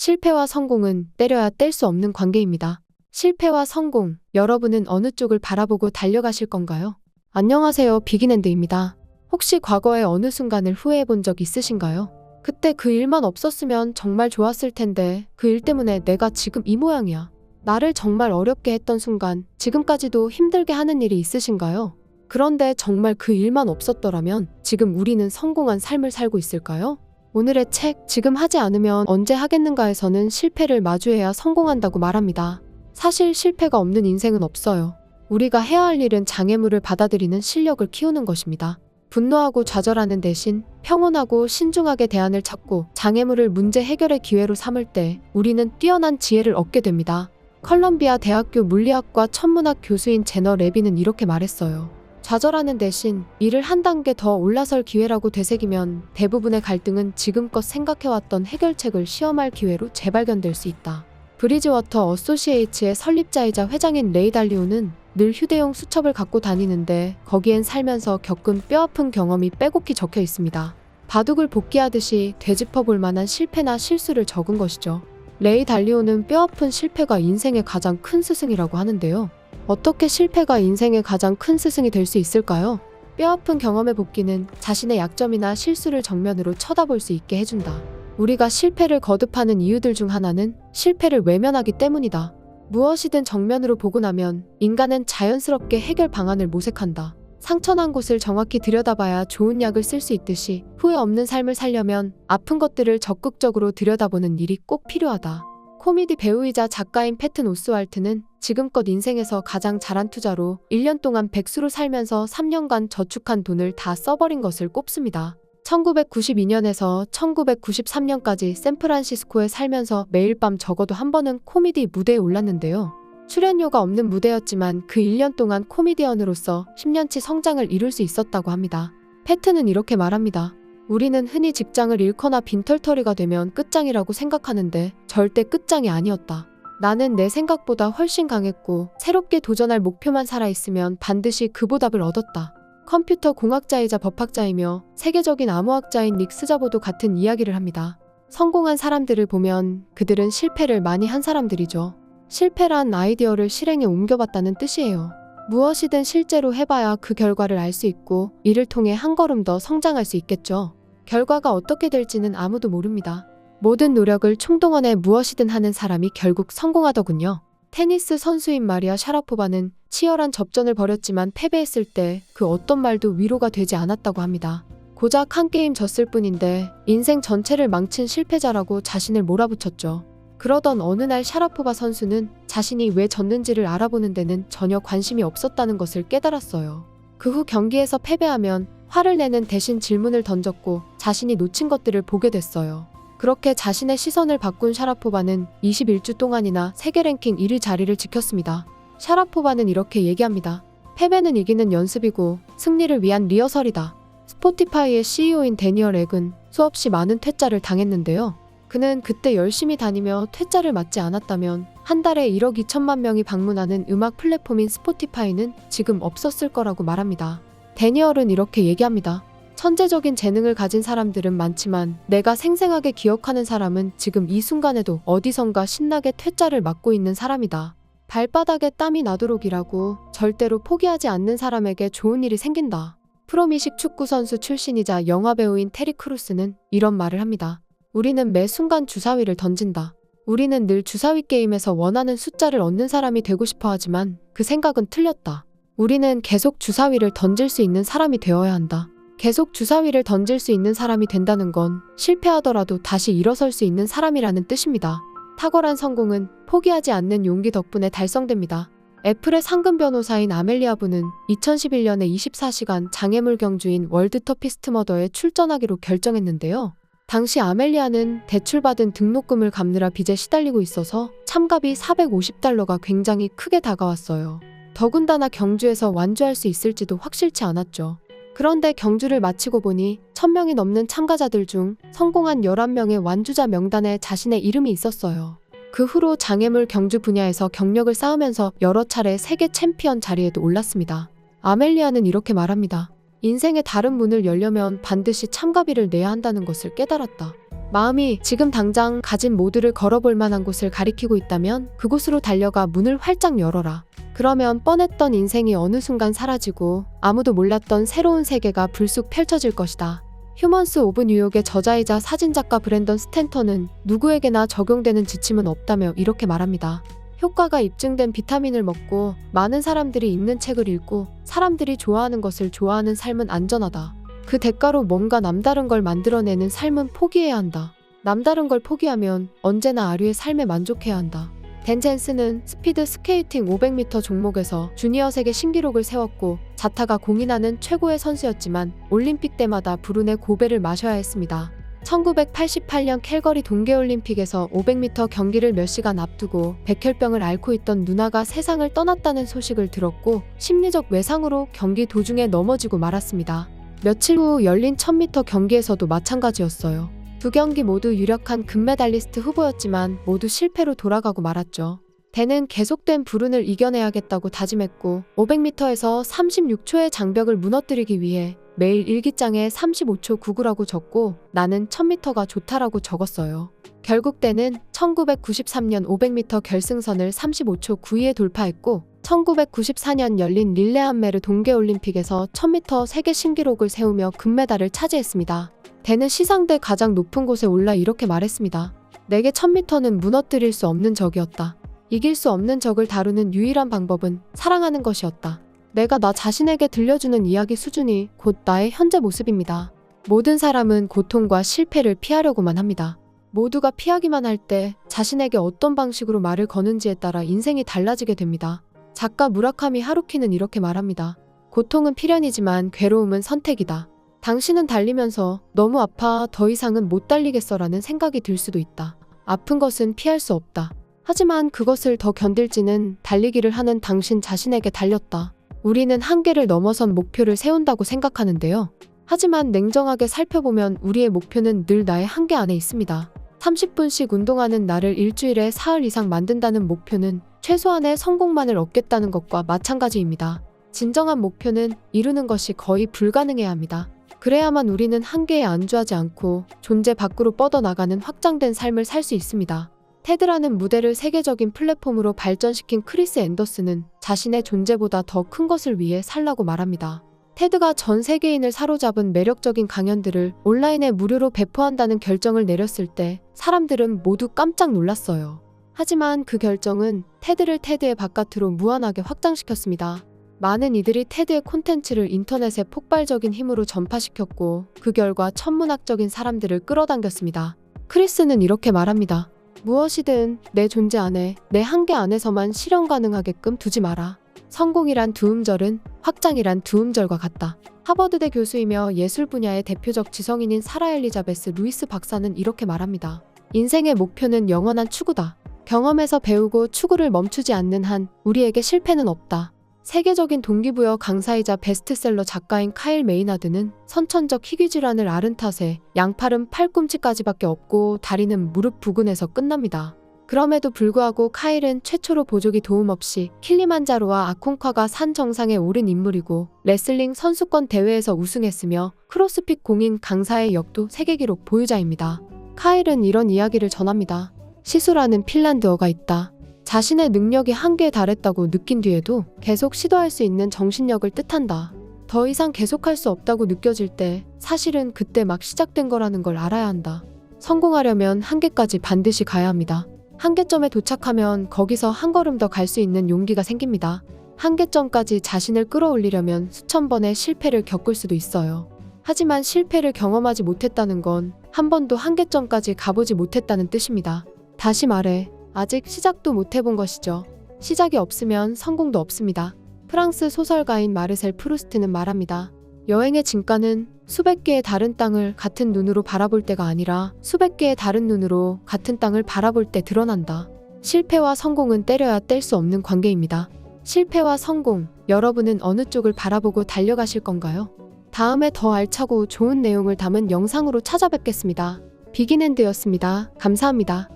실패와 성공은 때려야 뗄 수 없는 관계입니다. 실패와 성공, 여러분은 어느 쪽을 바라보고 달려가실 건가요? 안녕하세요, 비긴엔드입니다. 혹시 과거의 어느 순간을 후회해 본 적 있으신가요? 그때 그 일만 없었으면 정말 좋았을 텐데 그 일 때문에 내가 지금 이 모양이야. 나를 정말 어렵게 했던 순간, 지금까지도 힘들게 하는 일이 있으신가요? 그런데 정말 그 일만 없었더라면 지금 우리는 성공한 삶을 살고 있을까요? 오늘의 책, 지금 하지 않으면 언제 하겠는가에서는 실패를 마주해야 성공한다고 말합니다. 사실 실패가 없는 인생은 없어요. 우리가 해야 할 일은 장애물을 받아들이는 실력을 키우는 것입니다. 분노하고 좌절하는 대신 평온하고 신중하게 대안을 찾고 장애물을 문제 해결의 기회로 삼을 때 우리는 뛰어난 지혜를 얻게 됩니다. 컬럼비아 대학교 물리학과 천문학 교수인 제너 레비는 이렇게 말했어요. 좌절하는 대신 이를 한 단계 더 올라설 기회라고 되새기면 대부분의 갈등은 지금껏 생각해왔던 해결책을 시험할 기회로 재발견될 수 있다. 브리지워터 어소시에이츠의 설립자이자 회장인 레이 달리오는 늘 휴대용 수첩을 갖고 다니는데 거기엔 살면서 겪은 뼈아픈 경험이 빼곡히 적혀 있습니다. 바둑을 복귀하듯이 되짚어볼 만한 실패나 실수를 적은 것이죠. 레이 달리오는 뼈아픈 실패가 인생의 가장 큰 스승이라고 하는데요. 어떻게 실패가 인생의 가장 큰 스승이 될 수 있을까요? 뼈아픈 경험의 복귀는 자신의 약점이나 실수를 정면으로 쳐다볼 수 있게 해준다. 우리가 실패를 거듭하는 이유들 중 하나는 실패를 외면하기 때문이다. 무엇이든 정면으로 보고 나면 인간은 자연스럽게 해결 방안을 모색한다. 상처난 곳을 정확히 들여다봐야 좋은 약을 쓸 수 있듯이 후회 없는 삶을 살려면 아픈 것들을 적극적으로 들여다보는 일이 꼭 필요하다. 코미디 배우이자 작가인 패튼 오스왈트는 지금껏 인생에서 가장 잘한 투자로 1년 동안 백수로 살면서 3년간 저축한 돈을 다 써버린 것을 꼽습니다. 1992년에서 1993년까지 샌프란시스코에 살면서 매일 밤 적어도 한 번은 코미디 무대에 올랐는데요. 출연료가 없는 무대였지만 그 1년 동안 코미디언으로서 10년치 성장을 이룰 수 있었다고 합니다. 패튼은 이렇게 말합니다. 우리는 흔히 직장을 잃거나 빈털터리가 되면 끝장이라고 생각하는데 절대 끝장이 아니었다. 나는 내 생각보다 훨씬 강했고 새롭게 도전할 목표만 살아있으면 반드시 그 보답을 얻었다. 컴퓨터 공학자이자 법학자이며 세계적인 암호학자인 닉 스자보도 같은 이야기를 합니다. 성공한 사람들을 보면 그들은 실패를 많이 한 사람들이죠. 실패란 아이디어를 실행에 옮겨봤다는 뜻이에요. 무엇이든 실제로 해봐야 그 결과를 알 수 있고 이를 통해 한 걸음 더 성장할 수 있겠죠. 결과가 어떻게 될지는 아무도 모릅니다. 모든 노력을 총동원해 무엇이든 하는 사람이 결국 성공하더군요. 테니스 선수인 마리아 샤라포바는 치열한 접전을 벌였지만 패배했을 때 그 어떤 말도 위로가 되지 않았다고 합니다. 고작 한 게임 졌을 뿐인데 인생 전체를 망친 실패자라고 자신을 몰아붙였죠. 그러던 어느 날 샤라포바 선수는 자신이 왜 졌는지를 알아보는 데는 전혀 관심이 없었다는 것을 깨달았어요. 그 후 경기에서 패배하면 화를 내는 대신 질문을 던졌고 자신이 놓친 것들을 보게 됐어요. 그렇게 자신의 시선을 바꾼 샤라포바는 21주 동안이나 세계 랭킹 1위 자리를 지켰습니다. 샤라포바는 이렇게 얘기합니다. 패배는 이기는 연습이고 승리를 위한 리허설이다. 스포티파이의 CEO인 데니얼 액은 수없이 많은 퇴짜를 당했는데요. 그는 그때 열심히 다니며 퇴짜를 맞지 않았다면 한 달에 1억 2천만 명이 방문하는 음악 플랫폼인 스포티파이는 지금 없었을 거라고 말합니다. 데니얼은 이렇게 얘기합니다. 천재적인 재능을 가진 사람들은 많지만 내가 생생하게 기억하는 사람은 지금 이 순간에도 어디선가 신나게 퇴짜를 맞고 있는 사람이다. 발바닥에 땀이 나도록 일하고 절대로 포기하지 않는 사람에게 좋은 일이 생긴다. 프로미식 축구선수 출신이자 영화배우인 테리 크루스는 이런 말을 합니다. 우리는 매 순간 주사위를 던진다. 우리는 늘 주사위 게임에서 원하는 숫자를 얻는 사람이 되고 싶어 하지만 그 생각은 틀렸다. 우리는 계속 주사위를 던질 수 있는 사람이 되어야 한다. 계속 주사위를 던질 수 있는 사람이 된다는 건 실패하더라도 다시 일어설 수 있는 사람이라는 뜻입니다. 탁월한 성공은 포기하지 않는 용기 덕분에 달성됩니다. 애플의 상금 변호사인 아멜리아 부는 2011년에 24시간 장애물 경주인 월드 터피스트 머더에 출전하기로 결정했는데요. 당시 아멜리아는 대출받은 등록금을 갚느라 빚에 시달리고 있어서 참가비 $450가 굉장히 크게 다가왔어요. 더군다나 경주에서 완주할 수 있을지도 확실치 않았죠. 그런데 경주를 마치고 보니 1000명이 넘는 참가자들 중 성공한 11명의 완주자 명단에 자신의 이름이 있었어요. 그 후로 장애물 경주 분야에서 경력을 쌓으면서 여러 차례 세계 챔피언 자리에도 올랐습니다. 아멜리아는 이렇게 말합니다. 인생의 다른 문을 열려면 반드시 참가비를 내야 한다는 것을 깨달았다. 마음이 지금 당장 가진 모두를 걸어볼 만한 곳을 가리키고 있다면 그곳으로 달려가 문을 활짝 열어라. 그러면 뻔했던 인생이 어느 순간 사라지고 아무도 몰랐던 새로운 세계가 불쑥 펼쳐질 것이다. 휴먼스 오브 뉴욕의 저자이자 사진작가 브랜던 스탠턴은 누구에게나 적용되는 지침은 없다며 이렇게 말합니다. 효과가 입증된 비타민을 먹고 많은 사람들이 읽는 책을 읽고 사람들이 좋아하는 것을 좋아하는 삶은 안전하다. 그 대가로 뭔가 남다른 걸 만들어내는 삶은 포기해야 한다. 남다른 걸 포기하면 언제나 아류의 삶에 만족해야 한다. 댄 젠슨은 스피드 스케이팅 500m 종목에서 주니어 세계 신기록을 세웠고 자타가 공인하는 최고의 선수였지만 올림픽 때마다 불운의 고배를 마셔야 했습니다. 1988년 캘거리 동계올림픽에서 500m 경기를 몇 시간 앞두고 백혈병을 앓고 있던 누나가 세상을 떠났다는 소식을 들었고 심리적 외상으로 경기 도중에 넘어지고 말았습니다. 며칠 후 열린 1000m 경기에서도 마찬가지였어요. 두 경기 모두 유력한 금메달리스트 후보였지만 모두 실패로 돌아가고 말았죠. 댄은 계속된 불운을 이겨내야겠다고 다짐했고 500m에서 36초의 장벽을 무너뜨리기 위해 매일 일기장에 35초 99라고 적고 나는 1000m가 좋다라고 적었어요. 결국 댄은 1993년 500m 결승선을 35초 92에 돌파했고 1994년 열린 릴레한메르 동계올림픽에서 1000m 세계 신기록을 세우며 금메달을 차지했습니다. 댄은 시상대 가장 높은 곳에 올라 이렇게 말했습니다. 내게 1000m는 무너뜨릴 수 없는 적이었다. 이길 수 없는 적을 다루는 유일한 방법은 사랑하는 것이었다. 내가 나 자신에게 들려주는 이야기 수준이 곧 나의 현재 모습입니다. 모든 사람은 고통과 실패를 피하려고만 합니다. 모두가 피하기만 할 때 자신에게 어떤 방식으로 말을 거는지에 따라 인생이 달라지게 됩니다. 작가 무라카미 하루키는 이렇게 말합니다. 고통은 필연이지만 괴로움은 선택이다. 당신은 달리면서 너무 아파 더 이상은 못 달리겠어라는 생각이 들 수도 있다. 아픈 것은 피할 수 없다. 하지만 그것을 더 견딜지는 달리기를 하는 당신 자신에게 달렸다. 우리는 한계를 넘어선 목표를 세운다고 생각하는데요. 하지만 냉정하게 살펴보면 우리의 목표는 늘 나의 한계 안에 있습니다. 30분씩 운동하는 나를 일주일에 사흘 이상 만든다는 목표는 최소한의 성공만을 얻겠다는 것과 마찬가지입니다. 진정한 목표는 이루는 것이 거의 불가능해야 합니다. 그래야만 우리는 한계에 안주하지 않고 존재 밖으로 뻗어나가는 확장된 삶을 살 수 있습니다. 테드라는 무대를 세계적인 플랫폼으로 발전시킨 크리스 앤더슨은 자신의 존재보다 더 큰 것을 위해 살라고 말합니다. 테드가 전 세계인을 사로잡은 매력적인 강연들을 온라인에 무료로 배포한다는 결정을 내렸을 때 사람들은 모두 깜짝 놀랐어요. 하지만 그 결정은 테드를 테드의 바깥으로 무한하게 확장시켰습니다. 많은 이들이 테드의 콘텐츠를 인터넷에 폭발적인 힘으로 전파시켰고 그 결과 천문학적인 사람들을 끌어당겼습니다. 크리스는 이렇게 말합니다. 무엇이든 내 존재 안에, 내 한계 안에서만 실현 가능하게끔 두지 마라. 성공이란 두 음절은 확장이란 두 음절과 같다. 하버드대 교수이며 예술 분야의 대표적 지성인인 사라 엘리자베스 루이스 박사는 이렇게 말합니다. 인생의 목표는 영원한 추구다. 경험에서 배우고 추구를 멈추지 않는 한 우리에게 실패는 없다. 세계적인 동기부여 강사이자 베스트셀러 작가인 카일 메이나드는 선천적 희귀질환을 앓은 탓에 양팔은 팔꿈치까지밖에 없고 다리는 무릎 부근에서 끝납니다. 그럼에도 불구하고 카일은 최초로 보조기 도움 없이 킬리만자로와 아콘카가 산 정상에 오른 인물이고 레슬링 선수권 대회에서 우승했으며 크로스핏 공인 강사의 역도 세계기록 보유자입니다. 카일은 이런 이야기를 전합니다. 시수라는 핀란드어가 있다. 자신의 능력이 한계에 달했다고 느낀 뒤에도 계속 시도할 수 있는 정신력을 뜻한다. 더 이상 계속할 수 없다고 느껴질 때 사실은 그때 막 시작된 거라는 걸 알아야 한다. 성공하려면 한계까지 반드시 가야 합니다. 한계점에 도착하면 거기서 한 걸음 더 갈 수 있는 용기가 생깁니다. 한계점까지 자신을 끌어올리려면 수천 번의 실패를 겪을 수도 있어요. 하지만 실패를 경험하지 못했다는 건 한 번도 한계점까지 가보지 못했다는 뜻입니다. 다시 말해 아직 시작도 못 해본 것이죠. 시작이 없으면 성공도 없습니다. 프랑스 소설가인 마르셀 프루스트는 말합니다. 여행의 진가는 수백 개의 다른 땅을 같은 눈으로 바라볼 때가 아니라 수백 개의 다른 눈으로 같은 땅을 바라볼 때 드러난다. 실패와 성공은 때려야 뗄 수 없는 관계입니다. 실패와 성공, 여러분은 어느 쪽을 바라보고 달려가실 건가요? 다음에 더 알차고 좋은 내용을 담은 영상으로 찾아뵙겠습니다. 비긴핸드였습니다. 감사합니다.